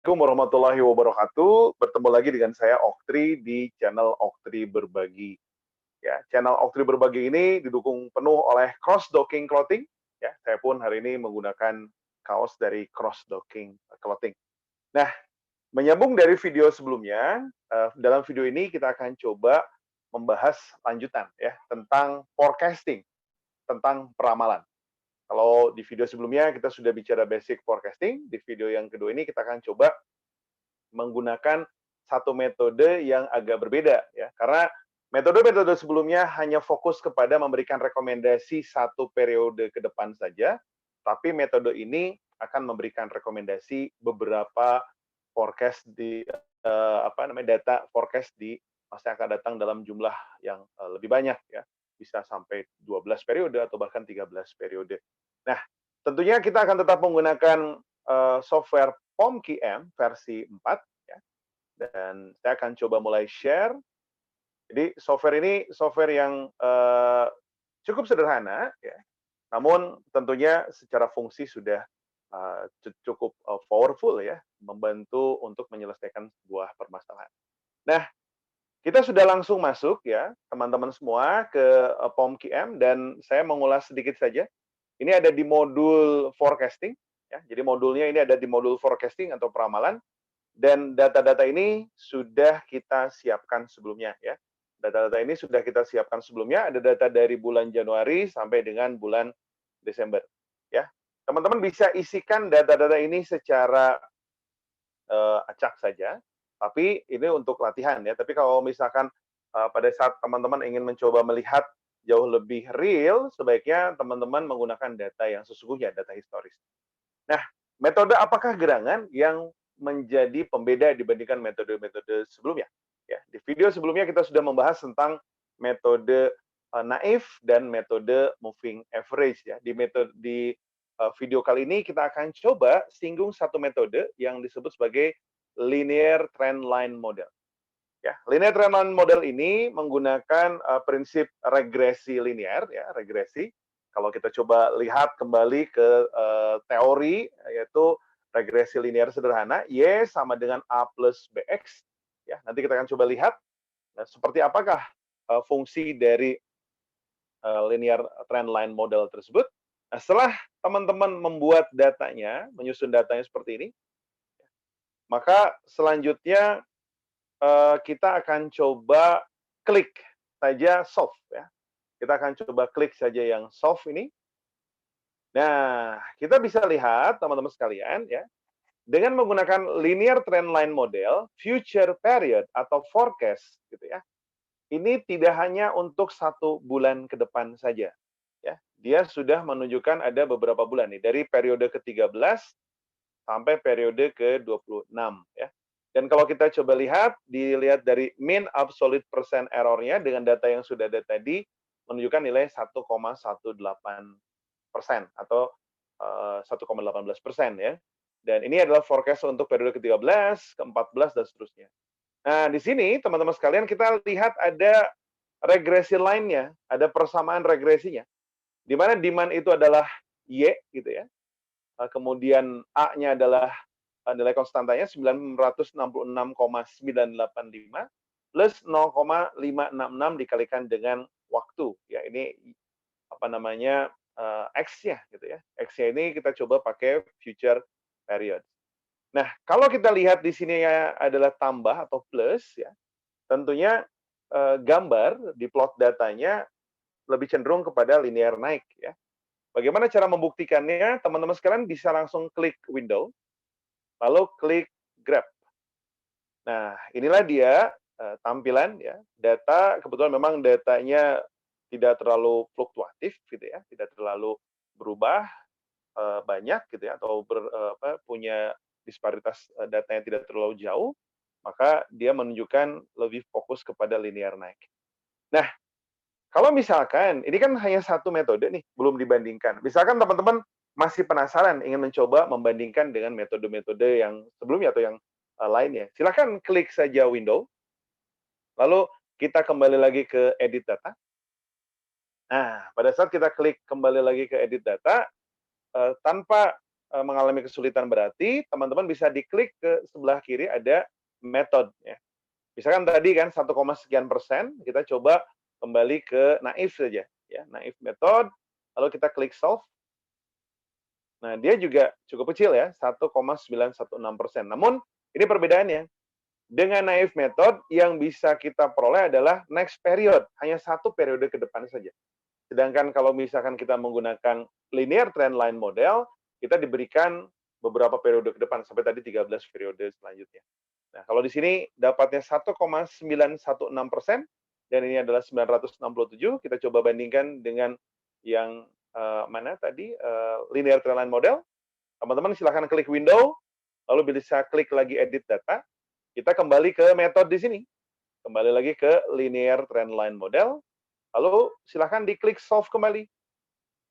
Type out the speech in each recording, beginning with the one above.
Assalamualaikum warahmatullahi wabarakatuh. Bertemu lagi dengan saya Oktri di channel Oktri Berbagi. Ya, channel Oktri Berbagi ini didukung penuh oleh Cross Docking Clothing. Ya, saya pun hari ini menggunakan kaos dari Cross Docking Clothing. Nah, menyambung dari video sebelumnya, dalam video ini kita akan coba membahas lanjutan ya tentang forecasting, tentang peramalan. Kalau di video sebelumnya kita sudah bicara basic forecasting, di video yang kedua ini kita akan coba menggunakan satu metode yang agak berbeda ya. Karena metode-metode sebelumnya hanya fokus kepada memberikan rekomendasi satu periode ke depan saja, tapi metode ini akan memberikan rekomendasi beberapa forecast di data forecast di masa yang akan datang dalam jumlah yang lebih banyak ya. Bisa sampai 12 periode atau bahkan 13 periode. Nah, tentunya kita akan tetap menggunakan software POMQM versi 4 ya. Dan saya akan coba mulai share. Jadi software ini software yang cukup sederhana ya. Namun tentunya secara fungsi sudah cukup powerful ya, membantu untuk menyelesaikan sebuah permasalahan. Nah, kita sudah langsung masuk ya, teman-teman semua ke POMQM dan saya mengulas sedikit saja. Ini ada di modul forecasting ya. Jadi modulnya ini ada di modul forecasting atau peramalan dan data-data ini sudah kita siapkan sebelumnya ya. Data-data ini sudah kita siapkan sebelumnya, ada data dari bulan Januari sampai dengan bulan Desember ya. Teman-teman bisa isikan data-data ini secara acak saja, tapi ini untuk latihan ya. Tapi kalau misalkan pada saat teman-teman ingin mencoba melihat jauh lebih real, sebaiknya teman-teman menggunakan data yang sesungguhnya, data historis. Nah, metode apakah gerangan yang menjadi pembeda dibandingkan metode-metode sebelumnya? Ya, di video sebelumnya kita sudah membahas tentang metode naif dan metode moving average ya. Di video kali ini kita akan coba singgung satu metode yang disebut sebagai linear trend line model. Ya, linear trend line model ini menggunakan prinsip regresi linear ya, regresi. Kalau kita coba lihat kembali ke teori yaitu regresi linear sederhana, Y sama dengan A plus BX. Ya, nanti kita akan coba lihat seperti apakah fungsi dari linear trend line model tersebut. Nah, setelah teman-teman membuat datanya, menyusun datanya seperti ini, maka selanjutnya kita akan coba klik saja solve ya. Kita akan coba klik saja yang solve ini. Nah, kita bisa lihat teman-teman sekalian ya, dengan menggunakan linear trend line model, future period atau forecast gitu ya. Ini tidak hanya untuk satu bulan ke depan saja. Ya, dia sudah menunjukkan ada beberapa bulan nih dari periode ke-13 sampai periode ke-26 ya. Dan kalau kita coba dilihat dari mean absolute percent error-nya dengan data yang sudah ada tadi menunjukkan nilai 1,18% atau 1,18% ya. Dan ini adalah forecast untuk periode ke-13, ke-14 dan seterusnya. Nah, di sini teman-teman sekalian kita lihat ada regresi lainnya, ada persamaan regresinya. Di mana demand itu adalah Y gitu ya. Kemudian A-nya adalah nilai konstantanya 966,985 plus 0,566 dikalikan dengan waktu. Ya, ini apa namanya X-nya gitu ya. X-nya ini kita coba pakai future period. Nah, kalau kita lihat di sini adalah tambah atau plus ya, tentunya gambar di plot datanya lebih cenderung kepada linear naik ya. Bagaimana cara membuktikannya? Teman-teman sekalian bisa langsung klik window, lalu klik graph. Nah, inilah dia tampilan ya. Data, kebetulan memang datanya tidak terlalu fluktuatif gitu ya, tidak terlalu berubah banyak gitu ya, atau punya disparitas data yang tidak terlalu jauh, maka dia menunjukkan lebih fokus kepada linear naik. Nah, kalau misalkan, ini kan hanya satu metode nih, belum dibandingkan. Misalkan teman-teman masih penasaran, ingin mencoba membandingkan dengan metode-metode yang sebelumnya atau yang lainnya. Silakan klik saja window, lalu kita kembali lagi ke edit data. Nah, pada saat kita klik kembali lagi ke edit data, tanpa mengalami kesulitan berarti teman-teman bisa diklik ke sebelah kiri ada method ya. Misalkan tadi kan 1, sekian persen, kita coba kembali ke naif saja ya, naif method, lalu kita klik solve. Nah, dia juga cukup kecil ya, 1,916%. Namun ini perbedaannya. Dengan naif method yang bisa kita peroleh adalah next period, hanya satu periode ke depan saja. Sedangkan kalau misalkan kita menggunakan linear trend line model, kita diberikan beberapa periode ke depan, sampai tadi 13 periode selanjutnya. Nah, kalau di sini dapatnya 1,916%, dan ini adalah 967, kita coba bandingkan dengan yang mana tadi, linear trend line model. Teman-teman silahkan klik window, lalu bisa klik lagi edit data, kita kembali ke metode di sini. Kembali lagi ke linear trend line model, lalu silahkan diklik solve kembali.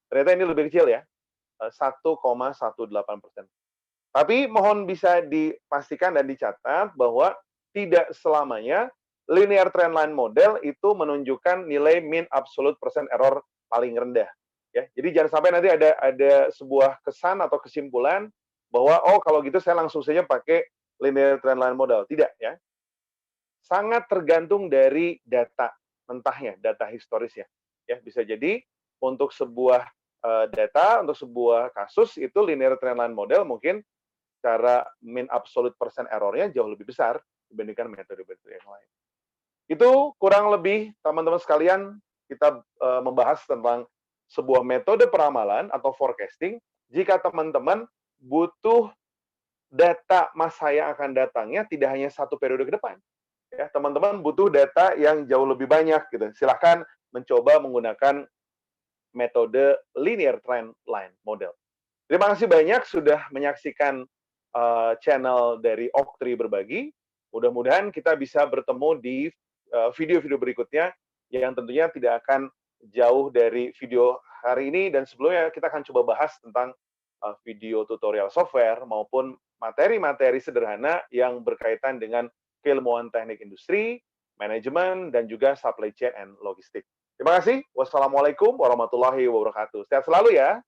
Ternyata ini lebih kecil ya, 1,18%. Tapi mohon bisa dipastikan dan dicatat bahwa tidak selamanya linear trend line model itu menunjukkan nilai mean absolute percent error paling rendah. Ya, jadi jangan sampai nanti ada sebuah kesan atau kesimpulan bahwa oh kalau gitu saya langsung saja pakai linear trend line model. Tidak ya. Sangat tergantung dari data mentahnya, data historisnya. Ya, bisa jadi untuk sebuah data, untuk sebuah kasus itu linear trend line model mungkin secara mean absolute percent error-nya jauh lebih besar dibandingkan metode-metode yang lain. Itu kurang lebih teman-teman sekalian kita membahas tentang sebuah metode peramalan atau forecasting jika teman-teman butuh data masa yang akan datangnya tidak hanya satu periode ke depan. Ya, teman-teman butuh data yang jauh lebih banyak gitu. Silahkan mencoba menggunakan metode linear trend line model. Terima kasih banyak sudah menyaksikan channel dari Oktri Berbagi. Mudah-mudahan kita bisa bertemu di video-video berikutnya yang tentunya tidak akan jauh dari video hari ini, dan sebelumnya kita akan coba bahas tentang video tutorial software maupun materi-materi sederhana yang berkaitan dengan keilmuan teknik industri, manajemen, dan juga supply chain and logistik. Terima kasih. Wassalamualaikum warahmatullahi wabarakatuh. Sehat selalu ya.